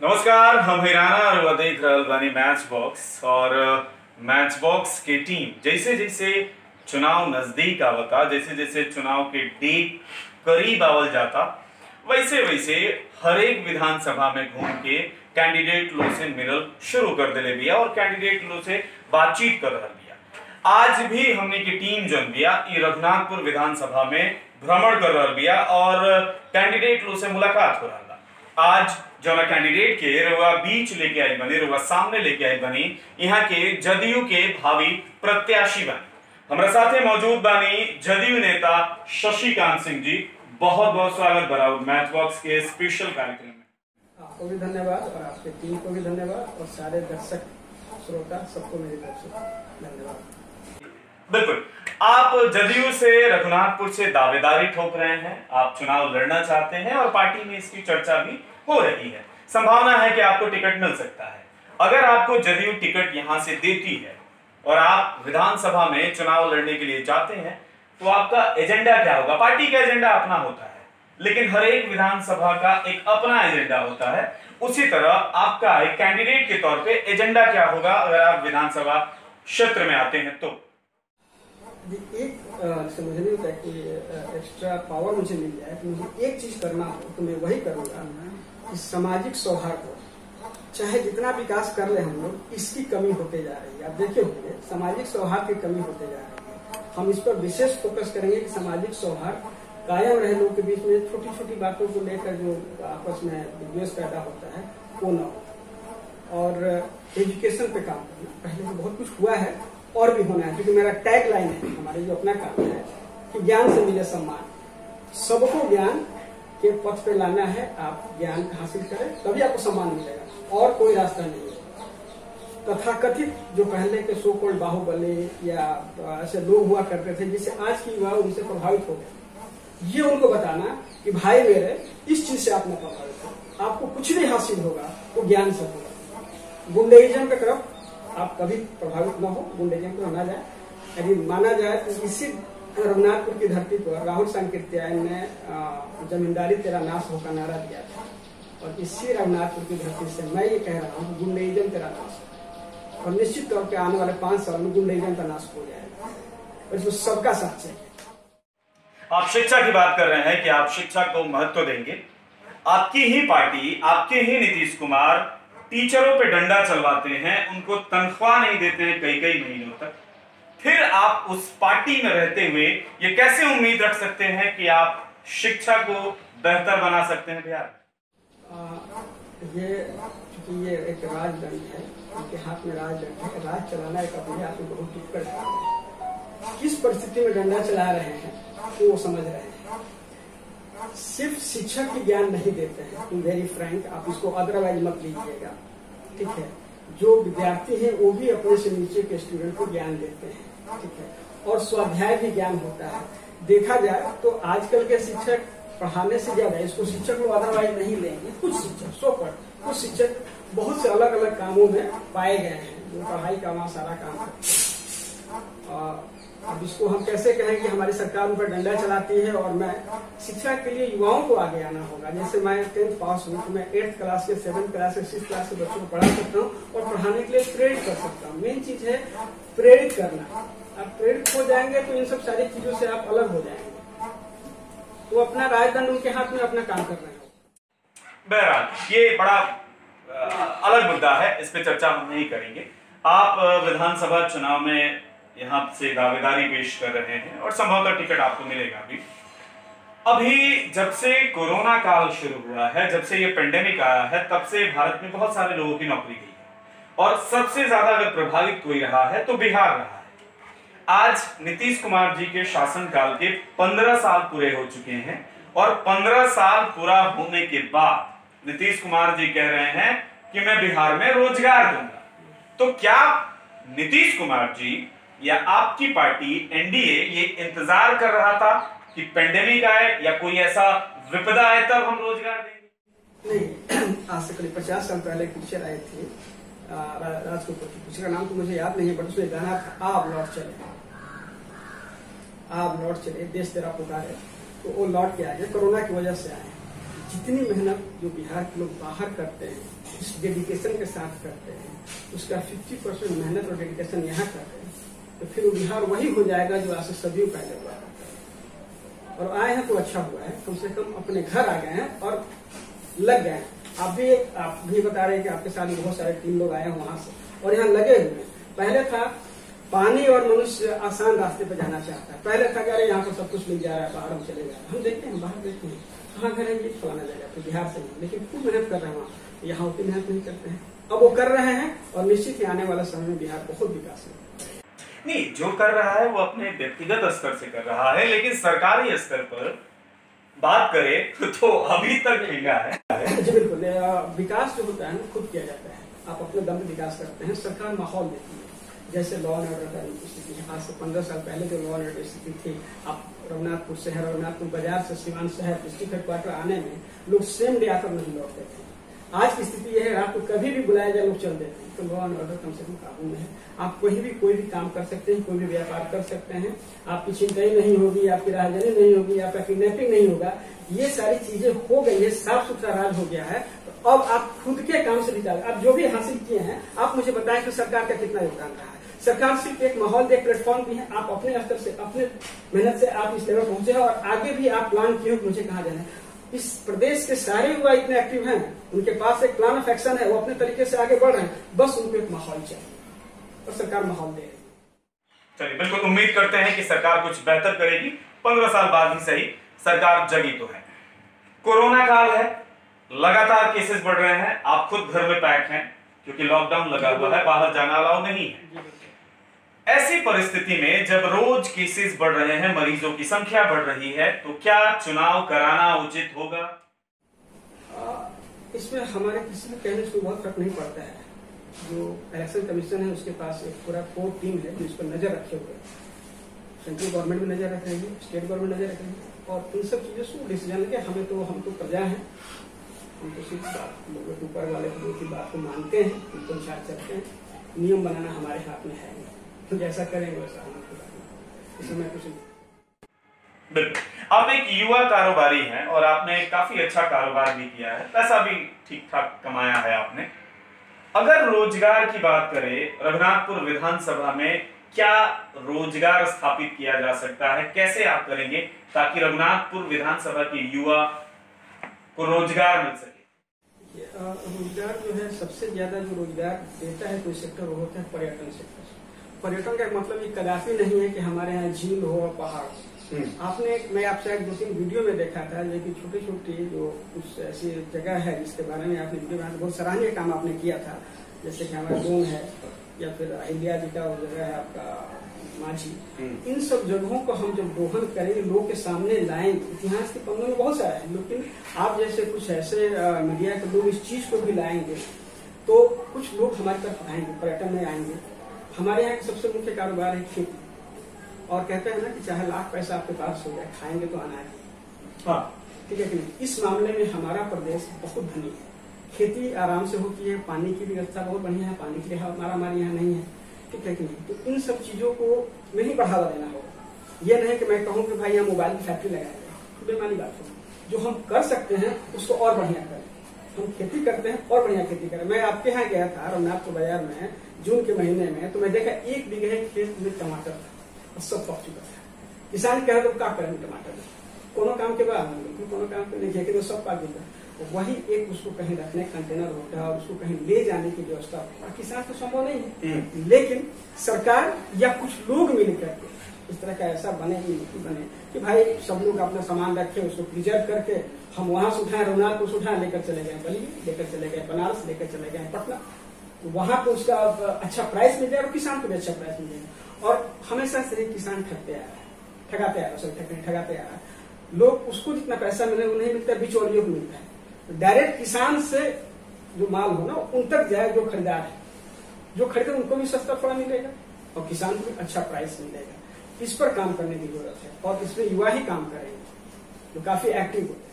नमस्कार, हम हिराना और देख रहल बानी मैच बॉक्स। और मैच बॉक्स के टीम जैसे जैसे चुनाव नजदीक आवता, जैसे जैसे चुनाव के डेट करीब आवल जाता, वैसे वैसे हर एक विधानसभा में घूम के कैंडिडेट लोग से मिलल शुरू कर दिले बिया और कैंडिडेट लोग से बातचीत कर रहा बिया। आज भी हमने की टीम जन बिया रघुनाथपुर विधानसभा में भ्रमण कर रहा बिया और कैंडिडेट लोग से मुलाकात हो रहा। आज जो कैंडिडेट के रुआ बीच लेके आई बनी, रुआ सामने लेके आई बनी, यहाँ के जदयू के भावी प्रत्याशी बनी। हमारे साथ मौजूद बानी जदयू नेता शशिकांत सिंह जी। बहुत बहुत स्वागत बराबर मैच बॉक्स के स्पेशल कार्यक्रम में। आपको भी धन्यवाद और आपके टीम को भी धन्यवाद और सारे दर्शक श्रोता सबको मेरी तरफ से धन्यवाद। बिल्कुल, आप जदयू से रघुनाथपुर से दावेदारी ठोक रहे हैं, आप चुनाव लड़ना चाहते हैं और पार्टी में इसकी चर्चा भी हो रही है। संभावना है कि आपको टिकट मिल सकता है। अगर आपको जदयू टिकट यहां से देती है और आप विधानसभा में चुनाव लड़ने के लिए जाते हैं तो आपका एजेंडा क्या होगा? पार्टी का एजेंडा अपना होता है, लेकिन हर एक विधानसभा का एक अपना एजेंडा होता है। उसी तरह आपका एक कैंडिडेट के तौर पे एजेंडा क्या होगा अगर आप विधानसभा क्षेत्र में आते हैं तो? एक मुझे नहीं होता कि एक्स्ट्रा पावर मुझे मिल जाए तो मुझे एक चीज करना हो तो मैं वही करूंगा कि सामाजिक सौहार्द हो। चाहे जितना विकास कर ले हम लोग, इसकी कमी होते जा रही है। आप देखे होंगे सामाजिक सौहार्द की कमी होते जा रही है। हम इस पर विशेष फोकस करेंगे कि सामाजिक सौहार्द कायम रहे। लोगों के बीच में छोटी छोटी बातों को लेकर जो आपस में विद्वेष पैदा होता है वो न हो। और एजुकेशन पे काम करना, पहले से बहुत कुछ हुआ है और भी होना है, क्योंकि मेरा टैग लाइन है हमारे जो अपना काम है कि ज्ञान से मिले सम्मान। सबको ज्ञान के पथ पे लाना है। आप ज्ञान हासिल करें तभी आपको सम्मान मिलेगा, और कोई रास्ता नहीं है। तथाकथित जो पहले के सो कॉल्ड बाहुबली या ऐसे लोग हुआ करते थे जिससे आज की युवा उनसे प्रभावित हो गए, ये उनको बताना कि भाई मेरे इस चीज से आप न प्रभावित हो, आपको कुछ भी हासिल होगा वो ज्ञान से होगा। गुंडेइज्म की तरफ आप कभी प्रभावित न हो, गुंडेइज्म को ना जाए। यदि माना जाए तो इसी रघुनाथपुर की धरती पर राहुल सांकृत्यायन ने जमींदारी तेरा नाश हो का नारा दिया था, और इसी रघुनाथपुर की धरती से मैं ये कह रहा हूँ गुंडेइज्म तेरा नाश हो, और निश्चित तौर पर आने वाले 5 साल में गुंडेइज्म का नाश हो जाएगा, और इसमें सबका साथ चाहिए। आप शिक्षा की बात कर रहे हैं कि आप शिक्षा को महत्व देंगे। आपकी ही पार्टी, आपके ही नीतीश कुमार टीचरों पे डंडा चलवाते हैं, उनको तनख्वाह नहीं देते हैं कई कई महीनों तक। फिर आप उस पार्टी में रहते हुए ये कैसे उम्मीद रख सकते हैं कि आप शिक्षा को बेहतर बना सकते हैं बिहार? ये एक राजदंड है, उनके हाथ में राजदंड है। राज चलाना एक अपने आप में बहुत दुष्कर है। किस परिस्थिति में डंडा चला रहे हैं वो समझ रहे हैं। सिर्फ शिक्षक की ज्ञान नहीं देते हैं, टू वेरी फ्रैंक, आप इसको अदरवाइज मत लीजिएगा, ठीक है। जो विद्यार्थी हैं वो भी अपने से नीचे के स्टूडेंट को ज्ञान देते हैं, ठीक है। और स्वाध्याय भी ज्ञान होता है। देखा जाए तो आजकल के शिक्षक पढ़ाने से ज्यादा इसको शिक्षक लोग अदरवाइज नहीं लेंगे। कुछ शिक्षक कुछ शिक्षक बहुत से अलग अलग कामों में पाए गए हैं जो पढ़ाई का वहाँ सारा काम करते हैं। अब इसको हम कैसे कहें कि हमारी सरकार उन पर डंडा चलाती है, और मैं शिक्षा के लिए युवाओं को आगे आना होगा। जैसे मैं 10th पास हूँ तो मैं 8th क्लास के 7th क्लास के 6th क्लास के बच्चों को पढ़ा सकता हूँ और पढ़ाने के लिए प्रेरित कर सकता हूँ। मेन चीज है प्रेरित करना। आप प्रेरित हो जाएंगे तो इन सब सारी चीजों से आप अलग हो जाएंगे। तो अपना राजदंड उनके हाथ में अपना काम कर रहे हैं। बहरहाल ये बड़ा अलग मुद्दा है, इस पे चर्चा हम नहीं करेंगे। आप विधानसभा चुनाव में यहाँ से दावेदारी पेश कर रहे हैं और संभवतः टिकट आपको मिलेगा भी। अभी जब से कोरोना काल शुरू हुआ है, जब से ये पेंडेमिक आया है, तब से भारत में बहुत सारे लोगों की नौकरी गई है, और सबसे ज्यादा अगर प्रभावित कोई रहा है तो बिहार रहा है। आज नीतीश कुमार जी के शासनकाल के 15 साल पूरे हो चुके हैं, और 15 साल पूरा होने के बाद नीतीश कुमार जी कह रहे हैं कि मैं बिहार में रोजगार दूंगा। तो क्या नीतीश कुमार जी या आपकी पार्टी एनडीए ये इंतजार कर रहा था कि पेंडेमिक आए या कोई ऐसा विपदा आए तब हम रोजगार देंगे? नहीं, आज से करीब 50 साल पहले पिक्चर आई थी राजकोट की। पिक्चर का नाम तो मुझे याद नहीं है, बट उसमें गाना था आप लौट चले, आप लौट चले, देश तेरा पुकारे। तो वो लौट के आ गए, कोरोना की वजह से आए। जितनी मेहनत जो बिहार के लोग बाहर करते हैं जिस डेडिकेशन के साथ करते हैं उसका 50% मेहनत और डेडिकेशन यहाँ करते हैं, तो फिर बिहार वही हो जाएगा जो आज से सदियों पहले हुआ था। और आए हैं तो अच्छा हुआ है, कम से कम अपने घर आ गए हैं और लग गए हैं। आप भी बता रहे हैं कि आपके साथ बहुत सारे 3 लोग आए हैं वहां से और यहाँ लगे हुए हैं। पहले था पानी और मनुष्य आसान रास्ते पर जाना चाहता है, पहले था कि अरे यहाँ पर सब कुछ मिल जा रहा है, बाहर हम चले जा रहे हैं। हम देखते हैं बाहर देखते हैं कहाँ घर है, फलाना जगह तो बिहार से नहीं, लेकिन खूब मेहनत कर रहे हैं वहाँ, यहाँ उतनी मेहनत नहीं करते हैं। अब वो कर रहे हैं और निश्चित ही आने वाला समय में बिहार बहुत विकास है। नहीं, जो कर रहा है वो अपने व्यक्तिगत स्तर से कर रहा है, लेकिन सरकारी स्तर पर बात करें तो अभी तक महंगा है। जी बिल्कुल, विकास जो होता है ना खुद किया जाता है। आप अपने दम पे विकास करते हैं, सरकार माहौल देती है। जैसे लॉ एंड ऑर्डर का स्थिति है, आज से 15 साल पहले जो लॉ एंड ऑर्डर स्थिति थी, आप रघुनाथपुर शहर, रघुनाथपुर बाजार से सीवान शहर डिस्ट्रिक्ट हेडक्वार्टर आने में लोग सेम डे आकर नहीं लौटते थे। आज की स्थिति यह है, आपको कभी भी बुलाया जाए लोग चल देते हैं। तो लॉ एंड ऑर्डर कम से कम काबू में है। आप कहीं भी कोई भी काम कर सकते हैं, कोई भी व्यापार कर सकते हैं, आपकी छिनतई नहीं होगी, आपकी राहगीरी नहीं होगी, आपका किडनैपिंग नहीं होगा। ये सारी चीजें हो गई है, साफ सुथरा राज हो गया है। तो अब आप खुद के काम से निकाल, आप जो भी हासिल किए हैं आप मुझे बताएं कि सरकार का कितना योगदान रहा है। सरकार सिर्फ एक माहौल, एक प्लेटफॉर्म दी है। आप अपने स्तर से, अपने मेहनत से आप इस लेवल पहुंचे हैं और आगे भी आप प्लान किए हो कि मुझे कहाँ जाना है। इस प्रदेश के सारे युवा इतने एक्टिव हैं, उनके पास एक प्लान ऑफ एक्शन है, वो अपने तरीके से आगे बढ़ रहे हैं, बस उनको एक माहौल चाहिए और सरकार माहौल दे रही है। चलिए, बिल्कुल उम्मीद करते हैं कि सरकार कुछ बेहतर करेगी। 15 साल बाद ही सही, सरकार जगी तो है। कोरोना काल है, लगातार केसेस बढ़ रहे हैं, आप खुद घर में पैक हैं क्योंकि लॉकडाउन लगा हुआ है, बाहर जाना अलाउ नहीं है। ऐसी परिस्थिति में जब रोज केसेस बढ़ रहे हैं, मरीजों की संख्या बढ़ रही है, तो क्या चुनाव कराना उचित होगा? इसमें हमारे किसी भी कहने से बहुत फर्क नहीं पड़ता है। जो इलेक्शन कमीशन है उसके पास एक पूरा कोर टीम है जो इस पर नजर रखे हुए है। सेंट्रल गवर्नमेंट भी नजर रखेगी, स्टेट गवर्नमेंट नजर रखेगी और इन सब चीजों से डिसीजन लेके हम तो प्रजा है, हम तो सिर्फ लोगों के ऊपर वाले लोगों की बात को मानते हैं, उनको अनुसार चलते हैं। नियम बनाना हमारे हाथ में है, तो जैसा करेंगे वैसा हम इसमें कुछ नहीं। बिल्कुल, आप एक युवा कारोबारी हैं और आपने काफी अच्छा कारोबार भी किया है, पैसा भी ठीक ठाक कमाया है आपने। अगर रोजगार की बात करें, रघुनाथपुर विधानसभा में क्या रोजगार स्थापित किया जा सकता है, कैसे आप करेंगे ताकि रघुनाथपुर विधानसभा के युवा को रोजगार मिल सके? रोजगार जो है, सबसे ज्यादा जो रोजगार देता है कोई सेक्टर वो होता है पर्यटन सेक्टर। पर्यटन का मतलब ये कदापि नहीं है कि हमारे यहाँ झील हो और पहाड़ हो। मैं आपसे 2-3 वीडियो में देखा था, लेकिन छोटी छोटी जो कुछ ऐसी जगह है जिसके बारे में आपने वीडियो बनाया, बहुत सराहनीय काम आपने किया था। जैसे कि हमारा डोन है या फिर अहिल्या जी का वो जगह है आपका माझी। इन सब जगहों को हम जब दोहन करेंगे, लोग के सामने लाएंगे, इतिहास के पन्नों में बहुत सारा है, लेकिन आप जैसे कुछ ऐसे मीडिया के लोग इस चीज को भी लाएंगे तो कुछ लोग हमारी तरफ आएंगे, पर्यटन में आएंगे। हमारे यहाँ सबसे मुख्य कारोबार है खेती, और कहते हैं ना कि चाहे लाख पैसा आपके पास हो जाए, खाएंगे तो अनाज। हाँ, ठीक है कि नहीं? इस मामले में हमारा प्रदेश बहुत धनी है, खेती आराम से होती है, पानी की व्यवस्था बहुत बढ़िया है, पानी की हमारे यहाँ नहीं है, ठीक है कि नहीं? तो इन सब चीजों को में ही बढ़ावा देना होगा। ये नहीं कि मैं कहूँ कि भाई हम मोबाइल की फैक्ट्री लगाएंगे, बेमानी बात है। जो हम कर सकते हैं उसको और बढ़िया करें। हम खेती करते हैं और बढ़िया खेती करें। मैं आपके यहाँ गया था रघुनाथपुर बाजार में जून के महीने में, तो मैं देखा 1 बीघे खेत में टमाटर था और सब पक चुका था। किसान कह रहे तो क्या करेंगे टमाटर, कोनो काम के बाद कोनो काम के नहीं, तो सब पक गया। वही एक उसको कहीं रखने कंटेनर होता है और उसको कहीं ले जाने की व्यवस्था होता है। किसान तो संभव नहीं है, लेकिन सरकार या कुछ लोग मिल करके इस तरह का ऐसा बने कि भाई सब लोग अपना सामान रखे, उसको प्रिजर्व करके हम वहां से उठाए, रघुनाथपुर से उठाए, लेकर चले गए बली, लेकर चले गए बनारस, लेकर चले गए पटना। वहां पे उसका अच्छा प्राइस मिल जाए और किसान को भी अच्छा प्राइस मिल जाएगा। और हमेशा से किसान ठगते आ रहा है, ठगाते आ रहा है। लोग उसको जितना पैसा मिले वो नहीं मिलता, बिचौलियों को मिलता है। डायरेक्ट किसान से जो माल हो ना उन तक जाए, जो खरीदार है, जो खरीदे उनको भी सस्ता थोड़ा मिलेगा और किसान को भी अच्छा प्राइस मिलेगा। इस पर काम करने की जरूरत है और इसमें युवा ही काम करेंगे जो काफी एक्टिव होते हैं।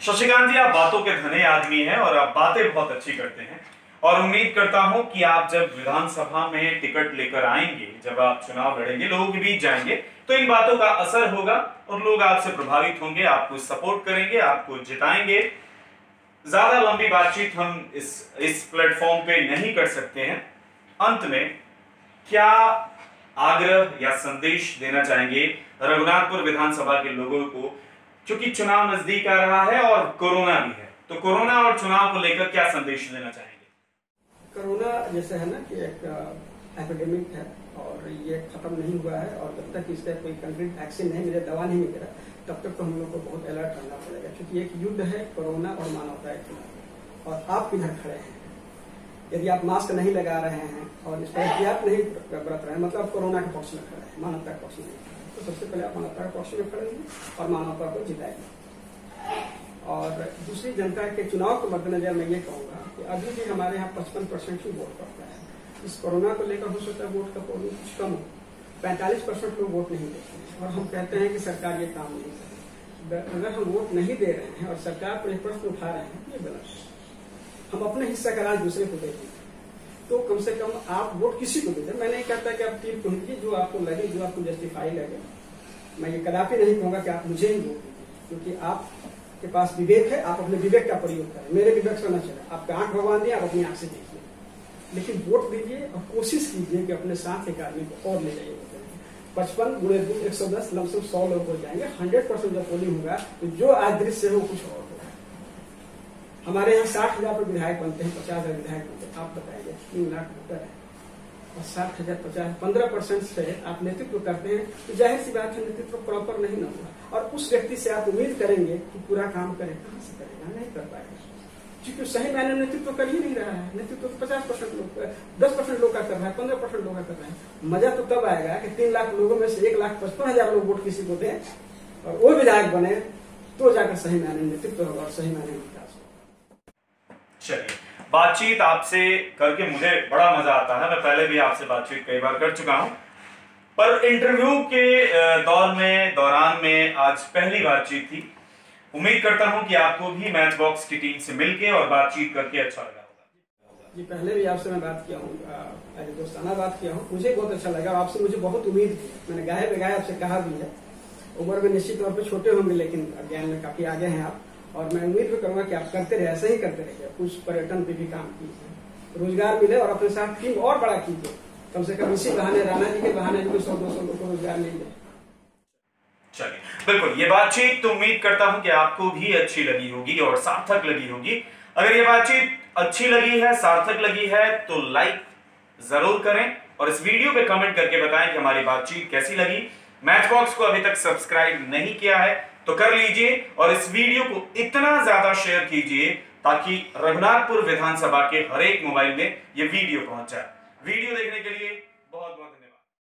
शशिकांत जी, आप बातों के धने आदमी हैं और आप बातें बहुत अच्छी करते हैं और उम्मीद करता हूं कि आप जब विधानसभा में टिकट लेकर आएंगे, जब आप चुनाव लड़ेंगे, लोगों के बीच जाएंगे, तो इन बातों का असर होगा और लोग आपसे प्रभावित होंगे, आपको सपोर्ट करेंगे, आपको जिताएंगे। ज्यादा लंबी बातचीत हम इस प्लेटफॉर्म पे नहीं कर सकते हैं। अंत में क्या आग्रह या संदेश देना चाहेंगे रघुनाथपुर विधानसभा के लोगों को, क्योंकि चुनाव नजदीक आ रहा है और कोरोना भी है, तो कोरोना और चुनाव को लेकर क्या संदेश देना चाहेंगे? कोरोना जैसे है ना कि एक एपिडेमिक है और ये खत्म नहीं हुआ है, और जब तक इसका कोई कंक्रीट वैक्सीन नहीं मिले, दवा नहीं मिलेगा, तब तक तो हम लोग को बहुत अलर्ट रहना पड़ेगा, क्योंकि एक युद्ध है कोरोना और मानवता के खिलाफ। और आप किधर खड़े हैं? यदि आप मास्क नहीं लगा रहे हैं और इस पर एहतियात नहीं बरत रहे हैं, मतलब कोरोना के पक्ष में खड़े हैं, मानवता के पक्ष में नहीं खड़े हैं। तो सबसे पहले आप मानवता के पक्ष में खड़े हैं और मानवता को जिताएंगे। और दूसरी, जनता के चुनाव के मद्देनजर मैं ये कहूंगा कि अभी भी हमारे यहाँ 55% ही वोट पड़ता है। इस कोरोना को लेकर हो सकता है वोट का पोलिंग कुछ कम हो, 45% लोग वोट नहीं देते हैं, और हम कहते हैं कि सरकार ये काम नहीं करे। अगर हम वोट नहीं दे रहे हैं और सरकार पर एक प्रश्न उठा रहे हैं, ये गलत है। हम अपने हिस्सा का राज दूसरे को दे दें, तो कम से कम आप वोट किसी को दे दें। मैं नहीं कहता कि आप तीर ढूंढिए जो आपको लगे, जो आपको जस्टिफाई लगे। मैं ये कदापि नहीं कहूंगा कि आप मुझे ही वोट दीजिए, क्योंकि आपके पास विवेक है, आप अपने विवेक का प्रयोग करें। मेरे विवेक से न चले, आपका आंख भगवान दिए, आप अपनी आंख से देखिए, लेकिन वोट दीजिए और कोशिश कीजिए कि अपने साथ एक आदमी को और ले जाइए। 55 गुणे 2 110, लमसम 100 लोग हो जाएंगे। 100% जब पोलिंग होगा तो जो आज दृश्य है वो कुछ और होगा। हमारे यहाँ 60,000 पर विधायक बनते हैं, 50,000 विधायक बनते हैं। आप बताइए 3 लाख वोटर है और 60,000 50 15% से आप नेतृत्व करते हैं, तो जाहिर सी बात है नेतृत्व प्रॉपर नहीं ना हुआ। और उस व्यक्ति से आप उम्मीद करेंगे कि पूरा काम करे, कहां से करेगा? नहीं कर पाएगा, क्योंकि सही मायने नेतृत्व कर ही नहीं रहा है। नेतृत्व तो 50% लोग, 10% लोग का कर रहा है, 15% लोग का कर रहा है। मजा तो तब आएगा कि 3 लाख लोगों में से 1,55,000 लोग वोट किसी को दें और वो विधायक बने, तो जाकर सही मायने नेतृत्व होगा और सही मायने विकास होगा। चलिए, बातचीत आपसे करके मुझे बड़ा मजा आता है। मैं पहले भी आपसे बातचीत कई बार कर चुका हूं, पर इंटरव्यू के दौरान में आज पहली बातचीत थी। उम्मीद करता हूं कि आपको भी मैच बॉक्स की टीम से मिलके और बातचीत करके अच्छा लगा होगा। जी, पहले भी आपसे मैं बात किया हूँ, दोस्ताना बात किया हूँ, मुझे बहुत अच्छा लगा। आपसे मुझे बहुत उम्मीद थी, मैंने गाहे बेगाहे आपसे कहा भी है। उम्र में निश्चित तौर पे छोटे होंगे, लेकिन ज्ञान में काफी आगे हैं आप, और मैं उम्मीद भी करूंगा कि आप करते रहे, ऐसे ही करते रहिए। कुछ पर्यटन पे भी काम कीजिए, रोजगार मिले और अपने साथ टीम और बड़ा कीजिए। कम से कम इसी बहाने, राणा जी के बहाने भी 100-200 लोगों को रोजगार मिल जाए। चलिए, बिल्कुल, ये बातचीत तो उम्मीद करता हूं कि आपको भी अच्छी लगी होगी और सार्थक लगी होगी। अगर ये बातचीत अच्छी लगी है, सार्थक लगी है, तो लाइक जरूर करें और इस वीडियो पे कमेंट करके बताएं कि हमारी बातचीत कैसी लगी। मैच बॉक्स को अभी तक सब्सक्राइब नहीं किया है तो कर लीजिए और इस वीडियो को इतना ज्यादा शेयर कीजिए ताकि रघुनाथपुर विधानसभा के हर एक मोबाइल में ये वीडियो पहुंच जाए। वीडियो देखने के लिए बहुत बहुत